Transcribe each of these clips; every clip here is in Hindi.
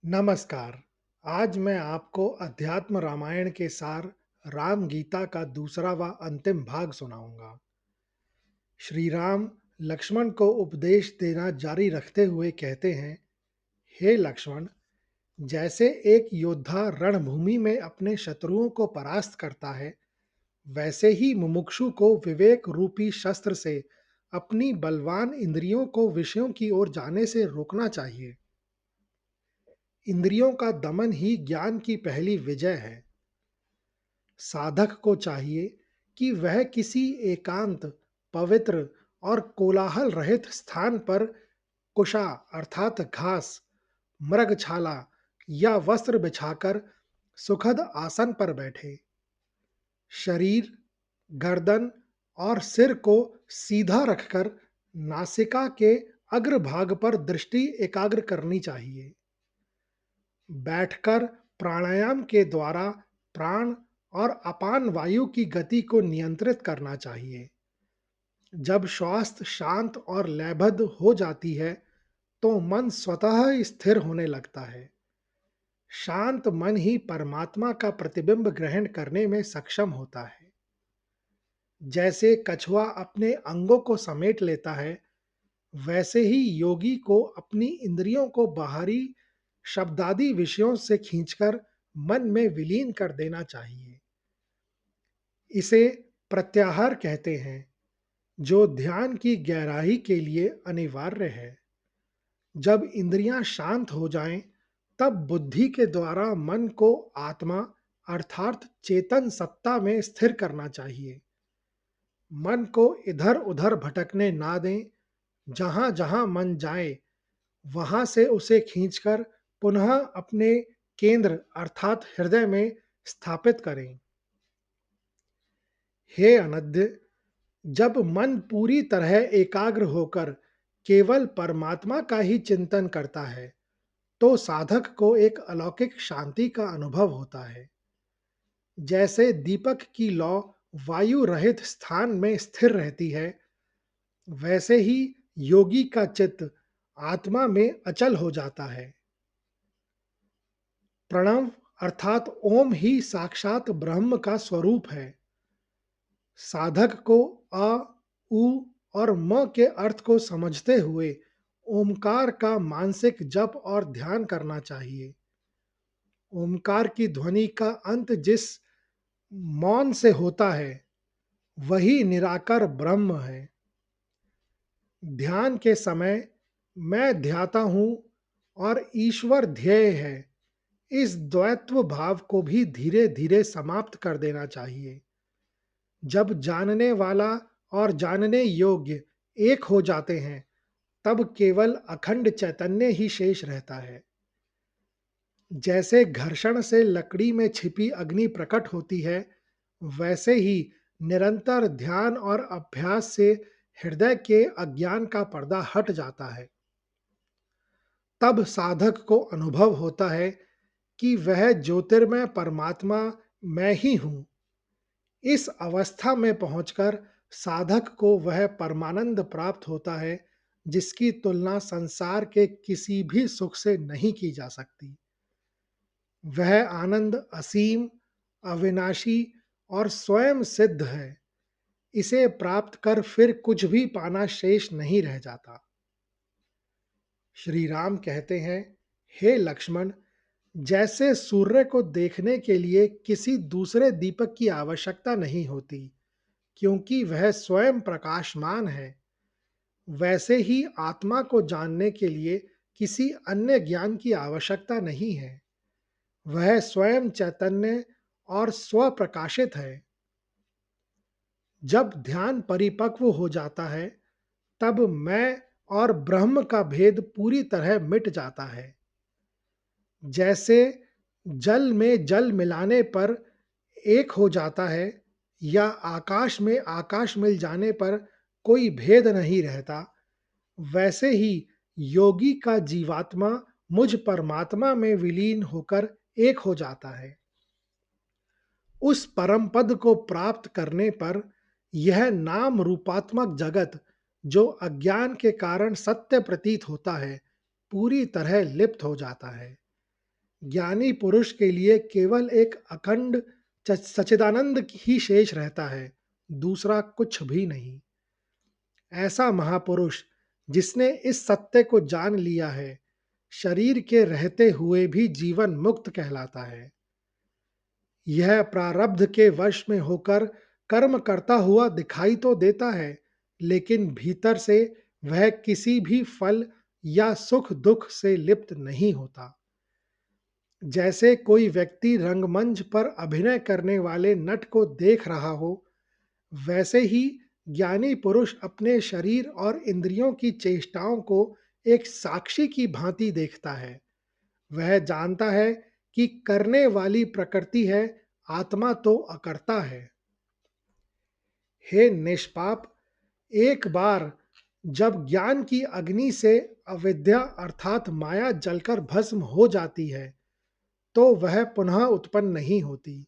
नमस्कार। आज मैं आपको अध्यात्म रामायण के सार राम गीता का दूसरा व अंतिम भाग सुनाऊंगा। श्री राम लक्ष्मण को उपदेश देना जारी रखते हुए कहते हैं, हे लक्ष्मण, जैसे एक योद्धा रणभूमि में अपने शत्रुओं को परास्त करता है, वैसे ही मुमुक्षु को विवेक रूपी शस्त्र से अपनी बलवान इंद्रियों को विषयों की ओर जाने से रोकना चाहिए। इंद्रियों का दमन ही ज्ञान की पहली विजय है। साधक को चाहिए कि वह किसी एकांत, पवित्र और कोलाहल रहित स्थान पर कुशा अर्थात घास, मृगछाला या वस्त्र बिछाकर सुखद आसन पर बैठे। शरीर, गर्दन और सिर को सीधा रखकर नासिका के अग्रभाग पर दृष्टि एकाग्र करनी चाहिए। बैठकर प्राणायाम के द्वारा प्राण और अपान वायु की गति को नियंत्रित करना चाहिए। जब श्वास शांत और लयबद्ध हो जाती है, तो मन स्वतः ही स्थिर होने लगता है। शांत मन ही परमात्मा का प्रतिबिंब ग्रहण करने में सक्षम होता है। जैसे कछुआ अपने अंगों को समेट लेता है, वैसे ही योगी को अपनी इंद्रियों को बाहरी शब्दादि विषयों से खींचकर मन में विलीन कर देना चाहिए। इसे प्रत्याहार कहते हैं, जो ध्यान की गहराई के लिए अनिवार्य है। जब इंद्रियां शांत हो जाएं, तब बुद्धि के द्वारा मन को आत्मा अर्थात चेतन सत्ता में स्थिर करना चाहिए। मन को इधर उधर भटकने ना दें। जहां जहां मन जाए, वहां से उसे खींचकर पुनः अपने केंद्र अर्थात हृदय में स्थापित करें। हे अनद्य, जब मन पूरी तरह एकाग्र होकर केवल परमात्मा का ही चिंतन करता है, तो साधक को एक अलौकिक शांति का अनुभव होता है। जैसे दीपक की लौ वायु रहित स्थान में स्थिर रहती है, वैसे ही योगी का चित्त आत्मा में अचल हो जाता है। प्रणव अर्थात ओम ही साक्षात ब्रह्म का स्वरूप है। साधक को अ, उ और म के अर्थ को समझते हुए ओमकार का मानसिक जप और ध्यान करना चाहिए। ओमकार की ध्वनि का अंत जिस मौन से होता है, वही निराकार ब्रह्म है। ध्यान के समय मैं ध्याता हूँ और ईश्वर ध्येय है, इस द्वैत्व भाव को भी धीरे धीरे समाप्त कर देना चाहिए। जब जानने वाला और जानने योग्य एक हो जाते हैं, तब केवल अखंड चैतन्य ही शेष रहता है। जैसे घर्षण से लकड़ी में छिपी अग्नि प्रकट होती है, वैसे ही निरंतर ध्यान और अभ्यास से हृदय के अज्ञान का पर्दा हट जाता है। तब साधक को अनुभव होता है कि वह ज्योतिर्मय परमात्मा मैं ही हूँ। इस अवस्था में पहुंचकर साधक को वह परमानंद प्राप्त होता है, जिसकी तुलना संसार के किसी भी सुख से नहीं की जा सकती। वह आनंद असीम, अविनाशी और स्वयं सिद्ध है। इसे प्राप्त कर फिर कुछ भी पाना शेष नहीं रह जाता। श्री राम कहते हैं, हे लक्ष्मण, जैसे सूर्य को देखने के लिए किसी दूसरे दीपक की आवश्यकता नहीं होती, क्योंकि वह स्वयं प्रकाशमान है, वैसे ही आत्मा को जानने के लिए किसी अन्य ज्ञान की आवश्यकता नहीं है। वह स्वयं चैतन्य और स्वप्रकाशित है। जब ध्यान परिपक्व हो जाता है, तब मैं और ब्रह्म का भेद पूरी तरह मिट जाता है। जैसे जल में जल मिलाने पर एक हो जाता है, या आकाश में आकाश मिल जाने पर कोई भेद नहीं रहता, वैसे ही योगी का जीवात्मा मुझ परमात्मा में विलीन होकर एक हो जाता है। उस परम पद को प्राप्त करने पर यह नाम रूपात्मक जगत, जो अज्ञान के कारण सत्य प्रतीत होता है, पूरी तरह लिप्त हो जाता है। ज्ञानी पुरुष के लिए केवल एक अखंड सच्चिदानंद ही शेष रहता है, दूसरा कुछ भी नहीं। ऐसा महापुरुष जिसने इस सत्य को जान लिया है, शरीर के रहते हुए भी जीवन मुक्त कहलाता है। यह प्रारब्ध के वश में होकर कर्म करता हुआ दिखाई तो देता है, लेकिन भीतर से वह किसी भी फल या सुख दुख से लिप्त नहीं होता। जैसे कोई व्यक्ति रंगमंच पर अभिनय करने वाले नट को देख रहा हो, वैसे ही ज्ञानी पुरुष अपने शरीर और इंद्रियों की चेष्टाओं को एक साक्षी की भांति देखता है। वह जानता है कि करने वाली प्रकृति है, आत्मा तो अकर्ता है। हे निष्पाप, एक बार जब ज्ञान की अग्नि से अविद्या अर्थात माया जलकर भस्म हो जाती है, तो वह पुनः उत्पन्न नहीं होती।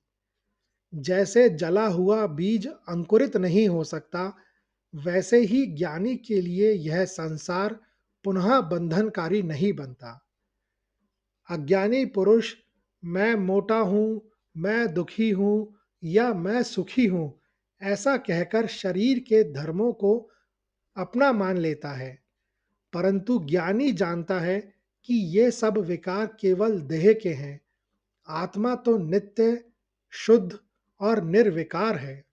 जैसे जला हुआ बीज अंकुरित नहीं हो सकता, वैसे ही ज्ञानी के लिए यह संसार पुनः बंधनकारी नहीं बनता। अज्ञानी पुरुष मैं मोटा हूँ, मैं दुखी हूँ या मैं सुखी हूँ, ऐसा कहकर शरीर के धर्मों को अपना मान लेता है। परंतु ज्ञानी जानता है कि ये सब विकार केवल देह के हैं, आत्मा तो नित्य, शुद्ध और निर्विकार है।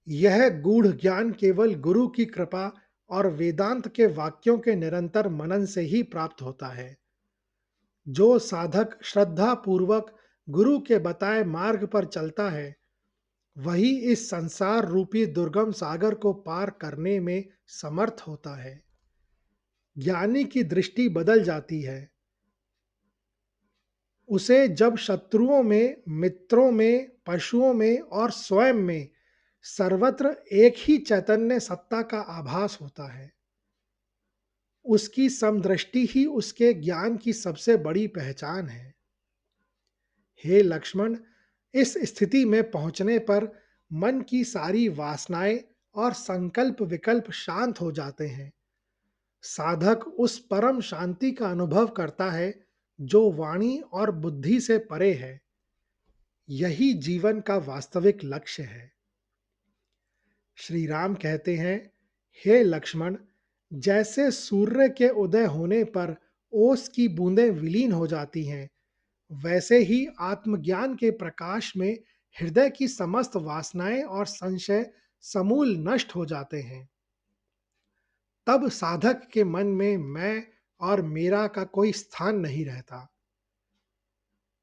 यह गूढ़ ज्ञान केवल गुरु की कृपा और वेदांत के वाक्यों के निरंतर मनन से ही प्राप्त होता है। जो साधक श्रद्धा पूर्वक गुरु के बताए मार्ग पर चलता है, वही इस संसार रूपी दुर्गम सागर को पार करने में समर्थ होता है। ज्ञानी की दृष्टि बदल जाती है। उसे जब शत्रुओं में, मित्रों में, पशुओं में और स्वयं में सर्वत्र एक ही चैतन्य सत्ता का आभास होता है। उसकी समदृष्टि ही उसके ज्ञान की सबसे बड़ी पहचान है। हे लक्ष्मण, इस स्थिति में पहुंचने पर मन की सारी वासनाएं और संकल्प विकल्प शांत हो जाते हैं। साधक उस परम शांति का अनुभव करता है जो वाणी और बुद्धि से परे है। यही जीवन का वास्तविक लक्ष्य है। श्री राम कहते हैं, हे लक्ष्मण, जैसे सूर्य के उदय होने पर ओस की बूंदें विलीन हो जाती हैं, वैसे ही आत्मज्ञान के प्रकाश में हृदय की समस्त वासनाएं और संशय समूल नष्ट हो जाते हैं। तब साधक के मन में मैं और मेरा का कोई स्थान नहीं रहता।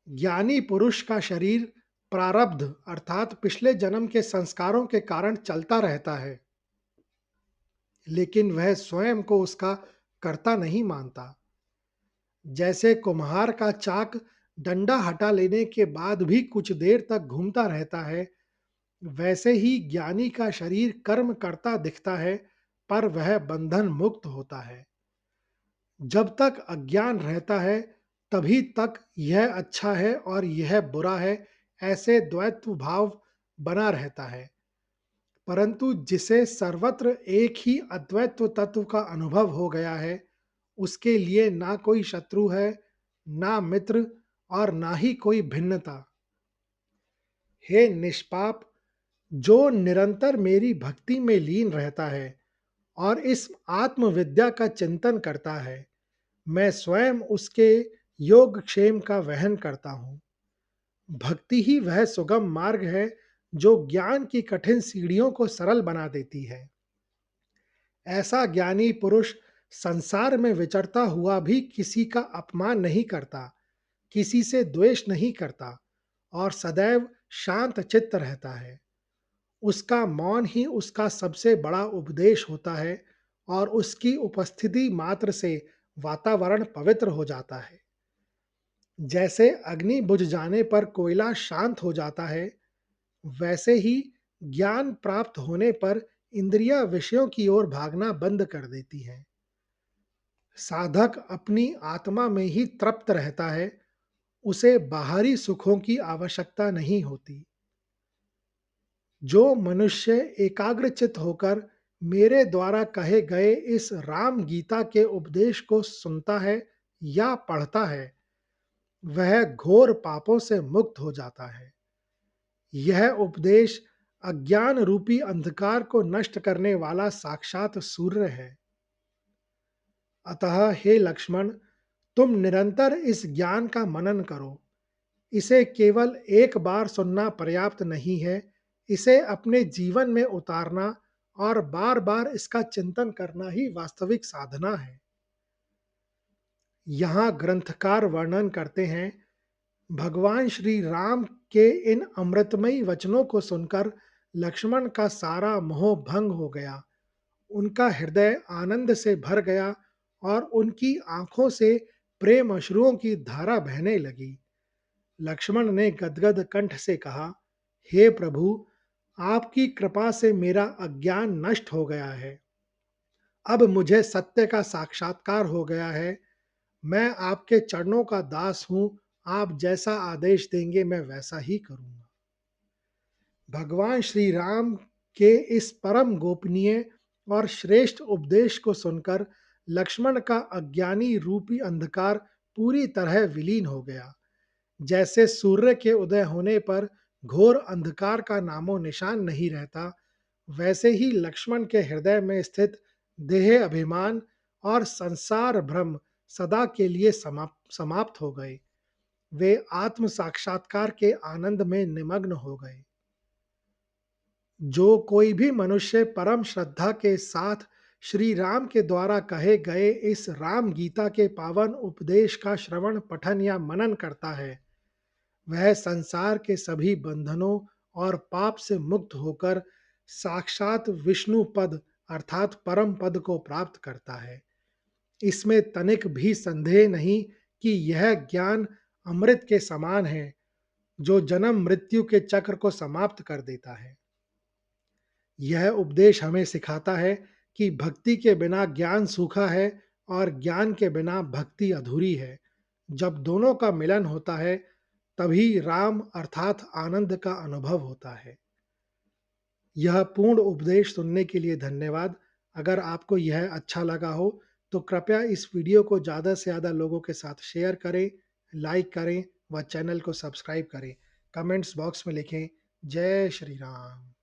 ज्ञानी पुरुष का शरीर प्रारब्ध अर्थात पिछले जन्म के संस्कारों के कारण चलता रहता है, लेकिन वह स्वयं को उसका कर्ता नहीं मानता। जैसे कुम्हार का चाक डंडा हटा लेने के बाद भी कुछ देर तक घूमता रहता है, वैसे ही ज्ञानी का शरीर कर्म करता दिखता है, पर वह बंधन मुक्त होता है। जब तक अज्ञान रहता है, तभी तक यह अच्छा है और यह बुरा है, ऐसे द्वैत्व भाव बना रहता है। परंतु जिसे सर्वत्र एक ही अद्वैत्व तत्व का अनुभव हो गया है, उसके लिए ना कोई शत्रु है, ना मित्र और ना ही कोई भिन्नता। हे निष्पाप, जो निरंतर मेरी भक्ति में लीन रहता है और इस आत्मविद्या का चिंतन करता है, मैं स्वयं उसके योगक्षेम का वहन करता हूँ। भक्ति ही वह सुगम मार्ग है जो ज्ञान की कठिन सीढ़ियों को सरल बना देती है। ऐसा ज्ञानी पुरुष संसार में विचरता हुआ भी किसी का अपमान नहीं करता, किसी से द्वेष नहीं करता और सदैव शांत चित्त रहता है। उसका मौन ही उसका सबसे बड़ा उपदेश होता है और उसकी उपस्थिति मात्र से वातावरण पवित्र हो जाता है। जैसे अग्नि बुझ जाने पर कोयला शांत हो जाता है, वैसे ही ज्ञान प्राप्त होने पर इंद्रियां विषयों की ओर भागना बंद कर देती हैं। साधक अपनी आत्मा में ही तृप्त रहता है, उसे बाहरी सुखों की आवश्यकता नहीं होती। जो मनुष्य एकाग्रचित होकर मेरे द्वारा कहे गए इस राम गीता के उपदेश को सुनता है या पढ़ता है, वह घोर पापों से मुक्त हो जाता है। यह उपदेश अज्ञान रूपी अंधकार को नष्ट करने वाला साक्षात सूर्य है। अतः हे लक्ष्मण, तुम निरंतर इस ज्ञान का मनन करो। इसे केवल एक बार सुनना पर्याप्त नहीं है, इसे अपने जीवन में उतारना और बार-बार इसका चिंतन करना ही वास्तविक साधना है। यहाँ ग्रंथकार वर्णन करते हैं, भगवान श्री राम के इन अमृतमयी वचनों को सुनकर लक्ष्मण का सारा मोह भंग हो गया। उनका हृदय आनंद से भर गया और उनकी आंखों से प्रेम अश्रुओं की धारा बहने लगी। लक्ष्मण ने गदगद कंठ से कहा, हे प्रभु, आपकी कृपा से मेरा अज्ञान नष्ट हो गया है। अब मुझे सत्य का साक्षात्कार हो गया है। मैं आपके चरणों का दास हूँ, आप जैसा आदेश देंगे मैं वैसा ही करूँगा। भगवान श्री राम के इस परम गोपनीय और श्रेष्ठ उपदेश को सुनकर लक्ष्मण का अज्ञानी रूपी अंधकार पूरी तरह विलीन हो गया। जैसे सूर्य के उदय होने पर घोर अंधकार का नामो निशान नहीं रहता, वैसे ही लक्ष्मण के हृदय में स्थित देह अभिमान और संसार भ्रम सदा के लिए समाप्त हो गए। वे आत्म साक्षात्कार के आनंद में निमग्न हो गए। जो कोई भी मनुष्य परम श्रद्धा के साथ श्री राम के द्वारा कहे गए इस राम गीता के पावन उपदेश का श्रवण, पठन या मनन करता है, वह संसार के सभी बंधनों और पाप से मुक्त होकर साक्षात विष्णु पद अर्थात परम पद को प्राप्त करता है। इसमें तनिक भी संदेह नहीं कि यह ज्ञान अमृत के समान है, जो जन्म मृत्यु के चक्र को समाप्त कर देता है। यह उपदेश हमें सिखाता है कि भक्ति के बिना ज्ञान सूखा है और ज्ञान के बिना भक्ति अधूरी है। जब दोनों का मिलन होता है, तभी राम अर्थात आनंद का अनुभव होता है। यह पूर्ण उपदेश सुनने के लिए धन्यवाद। अगर आपको यह अच्छा लगा हो, तो कृपया इस वीडियो को ज़्यादा से ज़्यादा लोगों के साथ शेयर करें, लाइक करें व चैनल को सब्सक्राइब करें। कमेंट्स बॉक्स में लिखें, जय श्री राम।